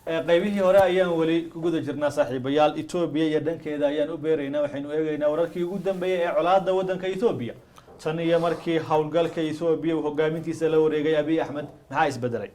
qaybihii hore ayaan weli ku guda jirnaa saaxiibayaal. Ethiopia iyo dhankeeda ayaan u beeraynaa, waxaynu eegaynaa wararkii ugu dambeeyay ee colaadda waddanka Ethiopia. tan iyo markii howlgalka Ethiopia uu hogaamintiisa la wareegay Abiy Ahmed, maxaa isbedelay?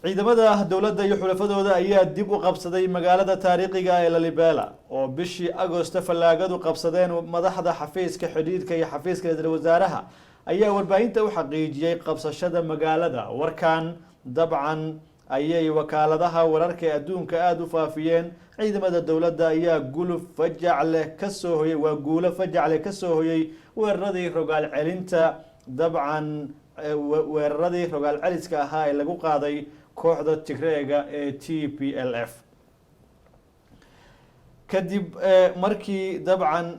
ciidamada dowladda iyo xulafadooda ayaa dib u qabsaday magaalada taariikhiga ah ee Lalibela oo bishii Agoosto fallaagadu qabsadeen. madaxda xafiiska xidhiidhka iyo xafiiska ra'iisul wasaaraha ayaa warbaahinta u xaqiijiyay qabsashada magaalada. warkan dabcan ayay wakaaladaha wararka ee adduunka aada u faafiyeen. ciidamada dowladda ayaa guulo fajac leh ka soo hoyay weeraradii rogaal celinta dabcan weeraradii rogaal celiska ahaa ee lagu qaaday kooxda Tigreega ee TPLF kadib markii dabcan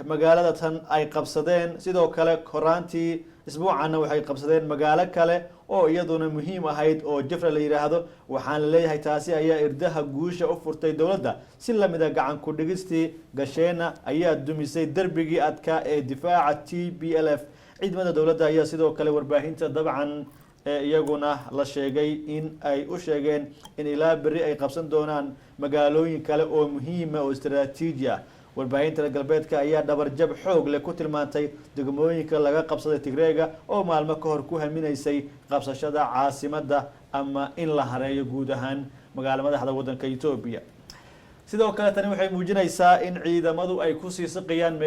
magaalada tan ay qabsadeen. sidoo kale horaantii isbuucana waxay qabsadeen magaalo kale oo iyaduna muhiim ahayd oo Jafra la yiraahdo. waxaan la leeyahay taasi ayaa irdaha guusha u furtay dowladda. si lamida gacan ku dhigistii Gasheena ayaa dumisay darbigii adkaa ee difaaca TPLF. ciidamada dowladda ayaa sidoo kale warbaahinta dabcan iyaguna la sheegay in ay u sheegeen in ilaa beri ay qabsan doonaan magaalooyin kale oo muhiim ah oo istiraatiiji ah. warbaahinta galbeedka ayaa dhabarjab xoog leh ku tilmaantay degmooyinka laga qabsaday Tigreega oo maalmo ka hor ku haminaysay qabsashada caasimadda ama in la hareeyo guud ahaan magaalada madaxda waddanka Ethiopia. sidoo kale tani waxay muujinaysaa in ciidamadu ay ku sii saqayaan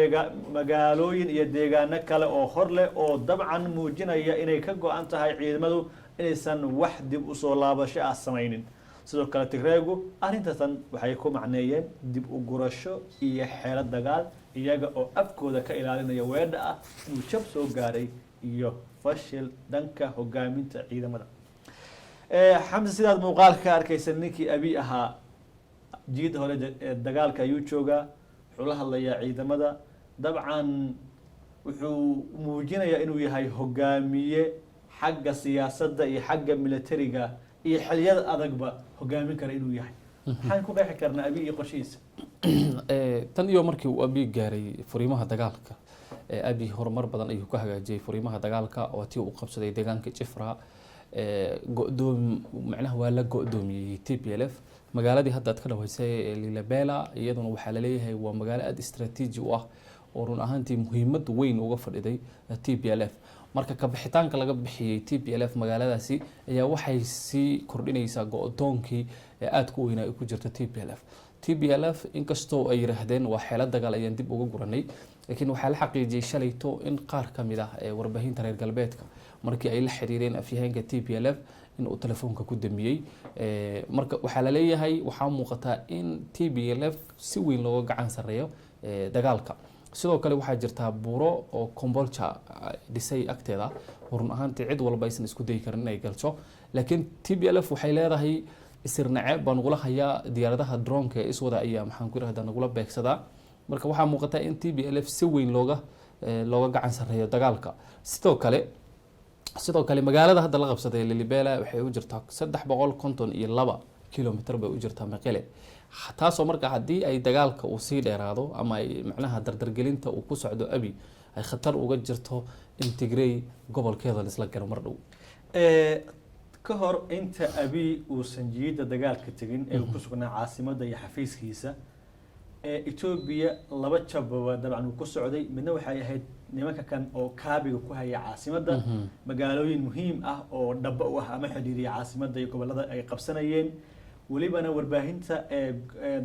magaalooyin iyo deegaano kale oo hor leh oo dabcan muujinaya inay ka go'an tahay ciidamadu inaysan wax dib u soo laabasho ah samaynin. sidoo kale Tigreegu arrintan waxay ku macneeyeen dib u gurasho iyo xeelad dagaal iyaga oo afkooda ka ilaalinaya weedha ah inuu jab soo gaaray iyo fashil dhanka hogaaminta ciidamada. xamse sidaad muuqaalka ka arkaysa ninkii Abiy ahaa jiida hore dagaalka ayuu joogaa, wuxuu la hadlayaa ciidamada. dabcan wuxuu muujinayaa inuu yahay hogaamiye xagga siyaasadda iyo xagga militariga iyo xiliyada adagba hogaamin kara inuu yahay. maxaan ku qeexi karnaa Abiy iyo qorshihiisa? tan iyo markii uu Abiy gaaray furiimaha dagaalka, Abiy horumar badan ayuu ka hagaajiyay furiimaha dagaalka oo tii uu qabsaday deegaanka Jafra. macnaha waa la go'doomiyay TPLF. magaaladii hadda aad ka dhawaysay Lalibela iyaduna waxaa la leeyahay waa magaalo aad istiraatiiji u ah oo run ahaantii muhiimad weyn uga fadhiday TPLF. marka ka bixitaanka laga bixiyay TPLF magaaladaasi ayaa waxay sii kordhinaysaa go'doonkii aad ku weynaa ku jirta TPLF inkastoo ay yiraahdeen waa xeelad dagaal ayaan dib uga guranay, laakiin waxaa la xaqiijiyay shalayto in qaar ka mid ah warbaahinta reer galbeedka markii ay la xiriireen afyahanka TPLF in uu telefoonka ku damiyay. marka waxaa la leeyahay waxaa muuqata in TPLF si weyn looga gacan sareeyo dagaalka. sidoo kale waxaa jirta buuro oo Kombolcha dhisay agteeda run ahaantii cid walba aysan isku day karin inay galso, laakiin TPLF waxay leedahay isirnace baan ugu hayaa diyaaradaha drone-ka ee iswada ayaa maxaan ku yiraahdaa nagula beegsadaa. marka waxaa muuqata in TPLF si weyn looga gacan sareeyo dagaalka. sidoo kale magaalada hadda la qabsaday Lalibela waxay u jirtaa 352 kilomitir bay u jirtaa Mekele. taasoo marka haddii ay dagaalka uu sii dheeraado ama ay macnaha dardargelinta uu ku socdo Abiy ay khatar uga jirto in Tigray gobolkeeda la isla galo mar dhow. ka hor inta Abiy uusan jiida dagaalka tagin ee ku sugnaa caasimadda iyo xafiiskiisa Ethiopia laba jabba dabcan uu ku socday. midna waxay ahayd nimanka kan oo kaabiga ku haya caasimadda, magaalooyin muhiim ah oo dhaba u ah ama xiriiriya caasimadda iyo gobolada ay qabsanayeen. welibana warbaahinta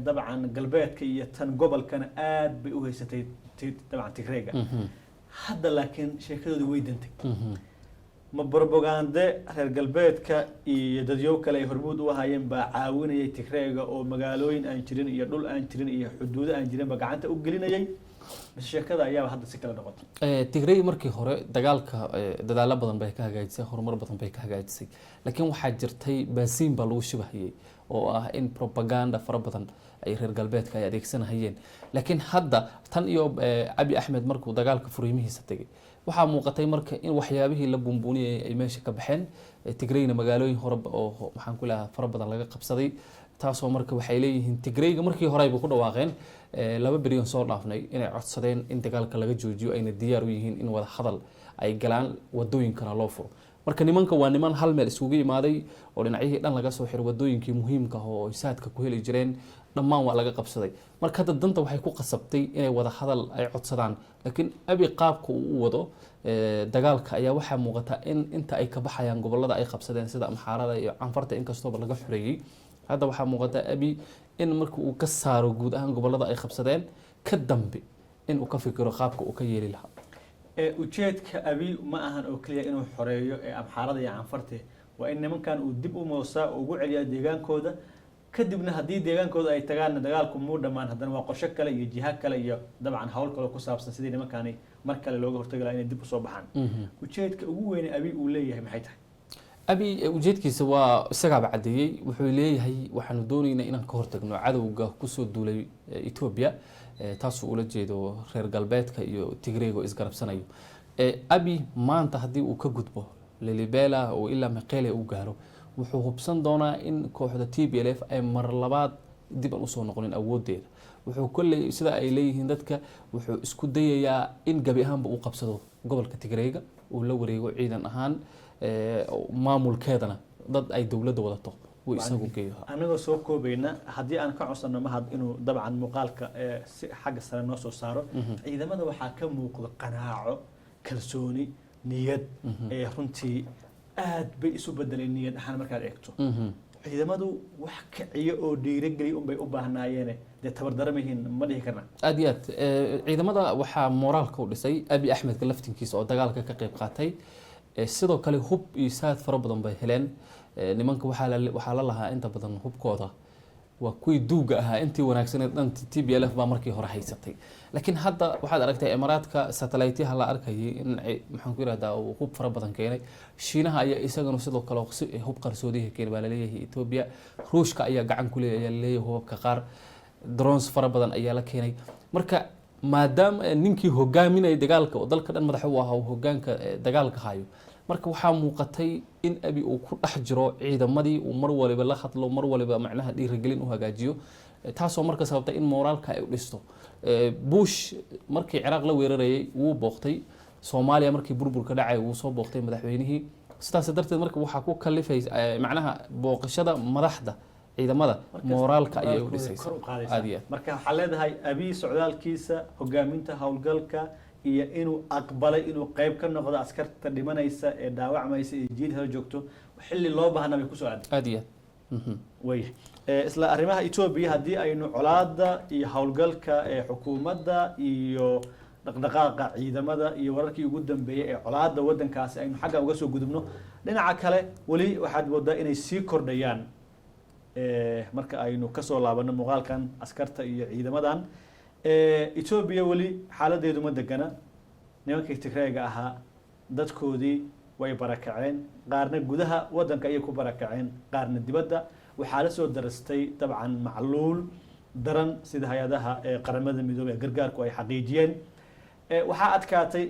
dabcan galbeedka iyo tan gobolkana aad bay u haysatay dabcan Tigreega. hadda laakiin sheekadoodu way dantay. ma propaganda reer galbeedka iyo dadyo kale ay hormuud u ahaayeen baa caawinayay Tigreega oo magaalooyin aan jirin iyo dhul aan jirin iyo xuduudo aan jirin ba gacanta u gelinayay? bas sheekada ayaa hadda si kala noqotay. Tigray markii hore dagaalka dadaalo badan bay ka hagaajisay, horumar badan bay ka hagaajisay, laakiin waxaa jirtay baasiin baa lagu shubahayay oo ah in propaganda fara badan ay reer galbeedka ay adeegsanayeen. laakiin hadda tan iyo Abiy Ahmed markuu dagaalka furiimihiisa tagay waxaa muuqatay marka in waxyaabihii la buunbuuniyay ay meesha ka baxeen. Tigrayna magaalooyin hore oo maxaan ku leeyahay fara badan laga qabsaday, taasoo marka waxay leeyihiin Tigrayga markii hore ay ku dhawaaqeen 2 bilyan soo dhaafnay inay codsadeen in dagaalka laga joojiyo ayna diyaar u yihiin in wada hadal ay galaan wadooyinkana loo furo. marka nimanka waa niman hal meel isugu imaaday oo dhinacyihii dhan laga soo xiray wadooyinkii muhiimka ah oo saadka ku heli jireen dhammaan waa laga qabsaday marka hadda danta waxay ku qasabtay inay wada hadal ay codsadaan laakiin abi qaabka uu wado dagaalka ayaa waxaa muuqata in inta ay ka baxayaan gobolada ay qabsadeen sida Amxaarada iyo Canfarta inkastoo laga xureeyay hadda waxaa muuqata abi in marka uu ka saaro guud ahaan gobolada ay qabsadeen ka dambe in uu ka fikiro qaabka uu ka yeeli lahaa ujeedka abi ma ahan oo kaliya inuu xoreeyo Amxaarada iyo Canfarta waa in nimankan uu dib u moosaa ugu celiyo deegaankooda kadibna haddii deegaankooda ay tagaan dagaalku muu dhamaan haddana waa qorshe kale iyo jiha kale iyo dabcan hawl kale ku saabsan sidii nimankani mar kale looga hortagi lahaa inay dib u soo baxaan ujeedka ugu weyn abi uu leeyahay maxay tahay abi ujeedkiisa waa isagaaba cadeeyay wuxuu leeyahay waxaanu doonaynaa inaan ka hortagno cadowga kusoo duulay Ethiopia taasoo ula jeedo reer galbeedka iyo Tigreego isgarabsanayo abi maanta haddii uu ka gudbo Lalibela oo ilaa Mekele uu gaaro wuxuu hubsan doonaa in kooxda TPLF ay mar labaad dib u soo noqonin awoodeeda wuxuu kulay sida ay leeyihiin dadka wuxuu isku dayayaa in gabi ahaanba uu qabsado gobolka Tigreega uu la wareego ciidan ahaan maamulkeedana dad ay dawladda wadato way isagu geeyo anagoo soo koobayna haddii aan ka codsano mahad inuu dabcan muuqaalka si xagga sare noo soo saaro ciidamada waxaa ka muuqda qanaaco kalsooni niyad runtii aad bay isu bedeleen niyad ahaan markaad eegto ciidamadu wax kiciyo oo dhiirigeliya unbay u baahnaayeen dee tabardaramayihiin ma dhihi karna aad iyo aad ciidamada waxaa moraalka u dhisay Abi Axmedka laftinkiisa oo dagaalka ka qayb qaatay sidoo kale hub iyo saad fara badan bay heleen nimanka waxaa la lahaa inta badan hubkooda waa kuwii duuga ahaa intii wanaagsaneed dhanti TPLF baa markii hore haysatay laakiin hadda waxaad aragtay Imaaraadka satellite-yaha la arkayay in maxaan ku yiraahdaa uu hub fara badan keenay Shiinaha ayaa isagana sidoo kale hub qarsoodiga keenay baa la leeyahay Ethiopia Ruushka ayaa gacan ku leeyahay hubka qaar drones fara badan ayaa la keenay marka maadaama ninkii hogaaminay dagaalka oo dalka dhan madax u ahaa hoggaanka dagaalka hayo marka waxaa muuqatay in abi uu ku dhex jiro ciidamadii uu mar waliba la hadlo mar waliba macnaha dhiirigelin u hagaajiyo taasoo marka sababtay in moraalka ay u dhisto Bush markii Ciraaq la weerarayay wuu booqtay Soomaaliya markii burburka dhacay wuu soo booqtay madaxweynihii sidaas darteed marka waxaa ku kalifay macnaha booqashada madaxda ciidamada moraalka ayay u dhisaysaa marka waxaa leedahay abi socdaalkiisa hogaaminta howlgalka iyo inuu aqbalay inuu qayb ka noqdo askarta dhimanaysa ee dhaawacmaysa ee jiilada joogto xilli loo baahnaa bay ku soo aaday aad iyo way isla arrimaha Ethiopia haddii aynu colaada iyo howlgalka ee xukuumadda iyo dhaqdhaqaaqa ciidamada iyo wararkii ugu dambeeyay ee colaada wadankaasi aynu xagga uga soo gudubno dhinaca kale wali waxaad moodaa inay sii kordhayaan marka aynu ka soo laabano muuqaalkan askarta iyo ciidamadan Ethiopia wali xaaladeedu ma degana nimankii Tigreega ahaa dadkoodii way barakaceen qaarna gudaha wadanka ayay ku barakaceen qaarna dibadda waxaa la soo darastay dabcan macluul daran sida hay'adaha qaramada midoobay gargaarku ay xaqiijiyeen waxaa adkaatay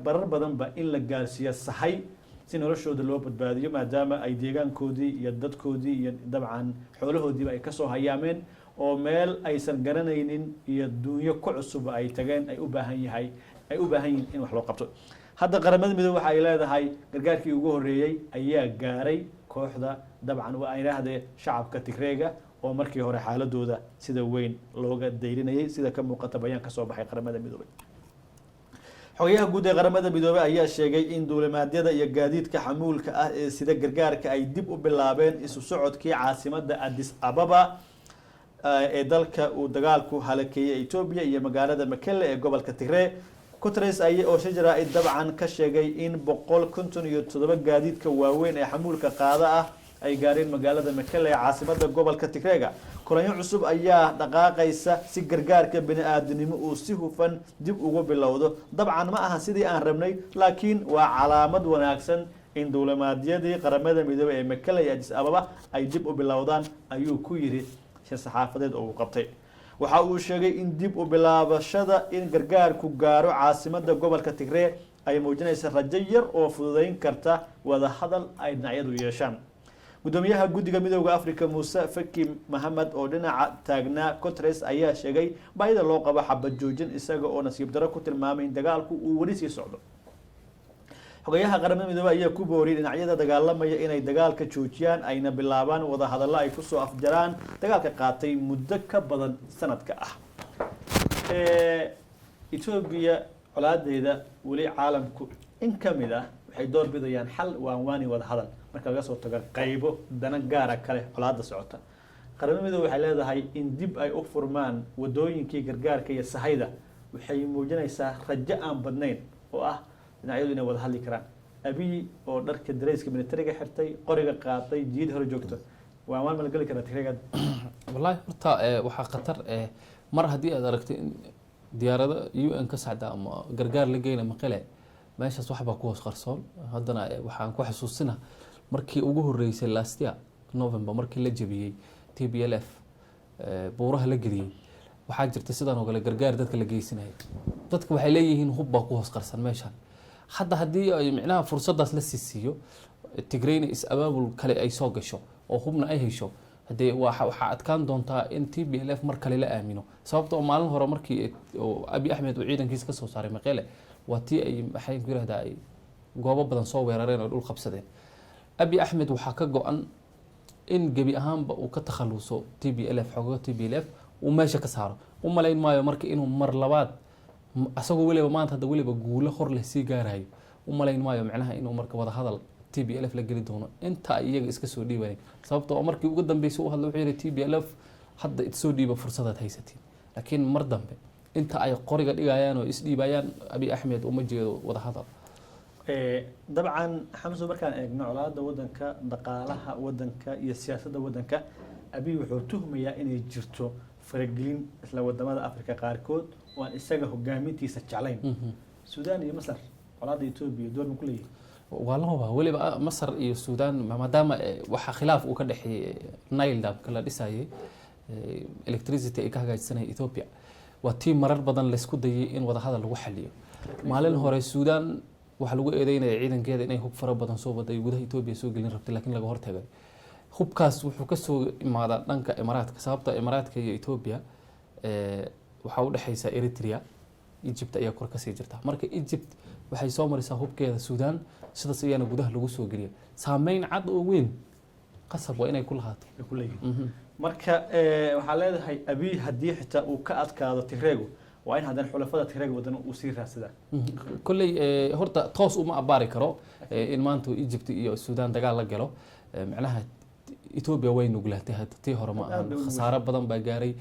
barar badanba in la gaarsiiyo sahay si noloshooda loo badbaadiyo maadaama ay deegaankoodii iyo dadkoodii iyo dabcan xoolahoodiiba ay ka soo hayaameen oo meel aysan garanaynin iyo dunyo ku cusub ay tageen ay u baahan yihiin in wax loo qabto hadda qaramada midoobay waxa ay leedahay gargaarkii ugu horeeyay ayaa gaaray kooxda dabcan waa ay yiraahdeen shacabka Tigreega oo markii hore xaaladooda sida weyn looga dayrinayay sida ka muuqata bayaan ka soo baxay qaramada midoobay xogayaha guud ee qaramada midoobay ayaa sheegay in duulimaadyada iyo gaadiidka xamuulka ah ee sida gargaarka ay dib u bilaabeen isu socodkii caasimadda Addis Ababa ee dalka uu dagaalku halakeeyay Ethiopia iyo magaalada Mekelle ee gobolka Tigray Guterres oo shajara ay dabcan ka sheegay in 157 gaadiidka waaweyn ee xamuulka qaada ah ay gaareen magaalada Mekelle ee caasimadda gobolka Tigreega kulanyo cusub ayaa dhaqaaqaysa si gargaarka bini'aadanimo uu si hufan dib ugu bilowdo dabcan ma aha sidii aan rabnay laakiin waa calaamad wanaagsan in duulimaadyadii qaramada midoobay ee Mekelle iyo Addis Ababa ay dib u bilowdaan ayuu ku yiri saxaafadeed oo uu qabtay waxa uu sheegay in dib u bilaabashada in gargaarku gaaro caasimadda gobolka Tigray ay muujinaysa rajo yar oo fududeyn karta wada hadal ay dhinacyadu yeeshaan gudoomiyaha guddiga midowga Afrika Muuse Faki Mohamed oo dhinaca taagnaa Guterres ayaa sheegay baahida loo qabo xabad joojin isaga oo nasiib darro ku tilmaamay in dagaalku uu wali sii socdo xogayaha qaramada midoobay ayaa ku booriyay dhinacyada dagaalamaya inay dagaalka joojiyaan ayna bilaabaan wada hadallo ay kusoo afjaraan dagaalka qaatay muddo ka badan sanadka ah. Ethiopia colaadeeda weli caalamku in ka mid ah waxay door bidayaan xal waanwaani wada hadal marka laga soo tago qaybo dana gaara kale colaada socota. qaramada midoobay waxay leedahay in dib ay u furmaan wadooyinkii gargaarka iyo sahayda waxay muujinaysaa rajo aan badnayn oo ah dhinacyadu inay wada hadli karaan. Abiy oo dharka dareyska militariga xirtay qoriga qaatay jiid hore joogto waa maal mal gali kara Tigreega. wallahi horta waxaa khatar mar haddii aad aragtay in diyaarada UN ka sacda ama gargaar la geeyna Maqale meeshaas waxba ku hoos qarsoon. haddana waxaan ku xasuusina markii ugu horeysay last year November markii la jabiyay TPLF buuraha la geliyay waxaa jirta sidaan oo kale gargaar dadka la geysanayay. dadka waxay leeyihiin hubba ku hoos qarsan meeshan. hadda haddii ay micnaha fursadaas la siisiyo Tigreena is abaabul kale ay soo gasho oo hubna ay hesho hadee waxa adkaan doontaa in TPLF mar kale la aamino. sababtoo maalin hore markii Abiy Ahmed uu ciidankiisa ka soo saaray Maqale waa tii ay maxay ku yiraahdaa ay goobo badan soo weerareen oo dhul qabsadeen. Abiy Ahmed waxaa ka go'an in gabi ahaanba uu ka takhaluso TPLF xoogga TPLF uu meesha ka saaro. u malayn maayo markii inuu mar labaad asagoo waliba maanta hadda waliba guulo hor leh sii gaarayo u malayn maayo macnaha inuu marka wada hadal TPLF la geli doono inta iyaga iska soo dhiibanay. sababtoo markii ugu dambeysay uu hadlay wuxuu yiri TPLF hadda it soo dhiiba fursadaad haysatiin laakiin mar dambe inta ay qoriga dhigayaan oo is dhiibayaan Abiy Ahmed uma jeedo wada hadal. dabcan xamso markaan eegno colaada wadanka dhaqaalaha wadanka iyo siyaasadda wadanka Abiy wuxuu tuhmayaa inay jirto faragelin isla wadamada Afrika qaarkood oo aan isaga hogaamintiisa jeclayn. Suudaan iyo Masar colaada Ethiopia door ma ku leeyahay والله waliba Masar iyo Suudaan maadaama waxa khilaaf uu ka dhaxeeyay Nile Dam kala dhisayay electricity ay ka hagaajinayay Ethiopia waa tii marar badan la isku dayay in wada hadal lagu xaliyo. maalin hore Suudaan waxa lagu eedeynayay ciidankeeda inay hub fara badan soo waday gudaha Ethiopia soo gelin rabtay laakiin laga hortagay. hubkaas wuxuu ka soo imaadaa dhanka Imaaraadka. sababta Imaaraadka iyo Ethiopia waxa u dhaxaysa Eritrea Egypt ayaa kor ka sii jirta. marka Egypt waxay soo marisaa hubkeeda Suudaan sidaas ayana gudaha lagu soo geliyo. saameyn cad oo weyn qasab waa inay ku lahaato ku leeyahay. marka waxaa leedahay Abiy haddii xitaa uu ka adkaado Tigreegu waa in haddana xulafada Tigreega wadan uu sii raadsadaa. kulley horta toos uma abaari karo in maanta Egypt iyo Suudaan dagaal la galo. macnaha Ethiopia way nuglaatay hadda tii hore ma aha. khasaaro badan baa gaaray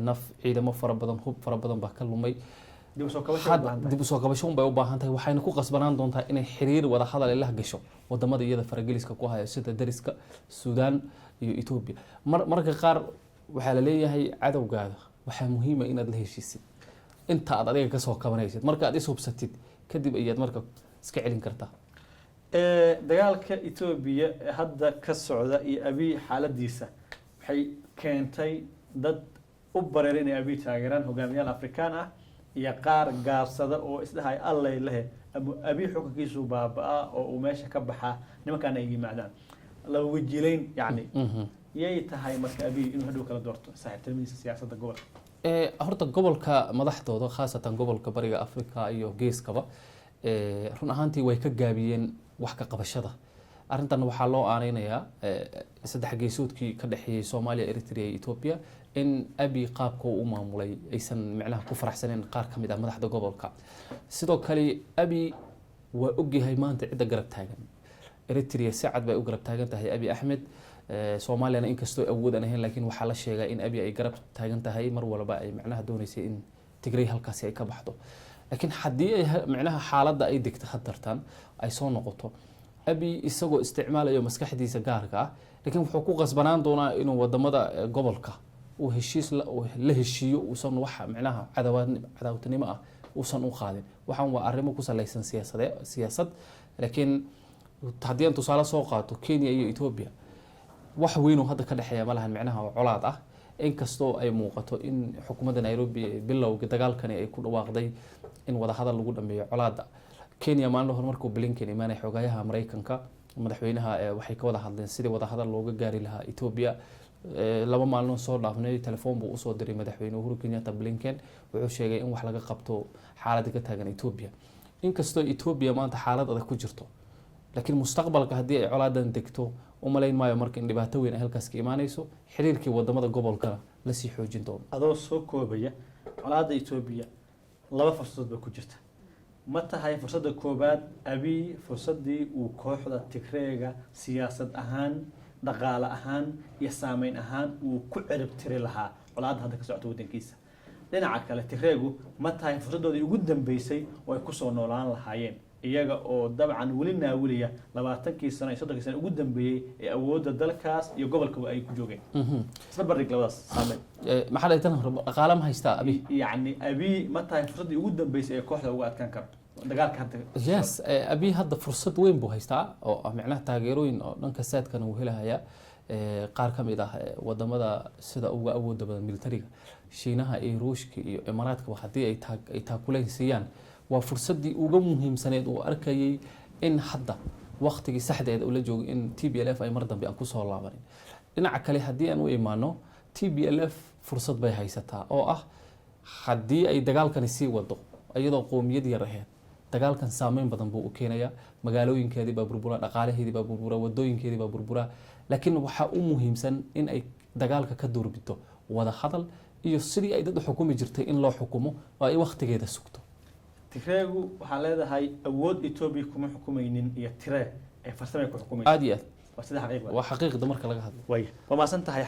naf ciidamo fara badan hub fara badan baa ka lumay. dib u soo kabasho bay u baahan tahay waxayna ku qasbanaan doontaa inay xiriir wada hadal la gasho wadamada iyada farageliska ku haya sida dariska Suudaan iyo Ethiopia. marka qaar waxa la leeyahay cadawgaada waxa muhiim ah inaad la heshiisid inta aad adiga ka soo kabanaysid marka aad is hubsatid kadib ayaad marka iska celin kartaa. dagaalka Ethiopia hadda ka socda iyo Abiy xaaladiisa waxay keentay dad u bareeray inay Abiy taageeraan hogaamiyaal Afrikaan ah iyo qaar gaabsada oo isdhahay allay leh Abiy xukunkiisu baabaa oo uu meesha ka baxaa nimankan ay yimaadaan la wajiileyn yani yay tahay marka Abiy inuu hadhow kala doorto saaxiibtinimadiisa siyaasadda gobolka. horta gobolka madaxdooda khaasatan gobolka bariga Afrika iyo geeskaba run ahaantii way ka gaabiyeen wax ka qabashada. arrintan waxaa loo aaneynayaa saddex geesoodkii ka dhaxeeyay Soomaaliya Eritrea iyo Ethiopia in Abiy qaabka uu maamulay aysan macnaha ku faraxsaneen qaar kamid ah madaxda gobolka. sidoo kale Abiy waa ogyahay maanta cid garab taagan Eritrea si cad bay u garab taagan tahay Abiy Ahmed. Soomaaliyana inkastoo awood aan ahayn laakiin waxaa la sheegay in Abiy ay garab taagan tahay mar walba ay macnaha doonaysay in Tigray halkaasi ay ka baxdo. laakiin haddii ay macnaha xaaladda ay degto khatartan ay soo noqoto Abiy isagoo isticmaalayo maskaxdiisa gaarka ah laakiin wuxuu ku qasbanaan doonaa inuu wadamada gobolka uu heshiis la heshiiyo uusan wax macnaha cadaawatnimo ah uusan u qaadin. waxaan waa arrimo ku saleysan siyaasad laakiin haddii aan tusaale soo qaato Kenya iyo Ethiopia wax weyn oo hadda ka dhaxeeya malahan macnaha colaad ah inkastoo ay muuqato in xukuumadda Nairobi bilowga dagaalkani ay ku dhawaaqday in wada hadal lagu dhameeyo colaadda. Kenya maalin hore markuu Blinken imaanay xogayaha Mareykanka madaxweynaha waxay ka wada hadleen sidii wada hadal looga gaari lahaa Ethiopia. laba maalin soo dhaafnay telefoon buu u soo diray madaxweyne Uhuru Kenyatta Blinken wuxuu sheegay in wax laga qabto xaaladda ka taagan Ethiopia. inkastoo Ethiopia maanta xaalad adag ku jirto laakiin mustaqbalka haddii ay colaadan degto umalayn maayo marka in dhibaato weyn ay halkaas ka imaanayso xiriirkii wadamada gobolka la sii xoojin doono. adoo soo koobaya colaadda Ethiopia laba fursadood ba ku jirta ma tahay fursadda koobaad Abiy fursaddii uu kooxda Tigreega siyaasad ahaan dhaqaale ahaan iyo saameyn ahaan uu ku cirib tiri lahaa colaadda hadda ka socota wadankiisa dhinaca kale Tigreegu ma tahay fursaddoodii ugu dambeysay oo ay ku soo noolaan lahaayeen iyaga oo dabcan weli naawilaya 20 sano iyo 30 sano ugu dambeeyay ee awoodda dalkaas iyo gobolka ay ku joogeen isla barbardhig labadaas saameyn maxaa la tan dhaqaale ma haystaa Abiy يعني أبي متى فرصة يقول دم بيس كوحدة وقت كان كر دقال كانت yes Abiy hadda fursad weyn buu haystaa oo macnaha taageerooyin oo dhanka saadkan uu helayaa qaar ka mid ah wadamada sida ugu awoodda badan militariga Shiinaha iyo Ruushka iyo Imaaraadka hadii ay taakuleysayaan waa fursadii ugu muhiimsaneed oo arkayay in hadda waqtigii saxdeed uu la joogo in TPLF ay mar dambe aan ku soo laabanin dhinaca kale hadii aan u imaano TPLF fursad bay haysataa oo ah haddii ay dagaalkan sii wado iyadoo qoomiyad yar ahayd dagaalkan saameyn badan buu u keenayaa magaalooyinkeedii baa burbura dhaqaalaheedii baa burbura wadooyinkeedii baa burbura laakiin waxa u muhiimsan in ay dagaalka ka doorbito wada hadal iyo sidii ay dad xukumi jirtay in loo xukumo oo ay waqtigeeda sugto Tigreegu waxaa leedahay awood Ethiopia kuma xukumaynin iyo tire ay farsamay ku xukumayso aad iyo aad waa sida xaqiiqda waa xaqiiqda marka laga hadlo way waa ma san tahay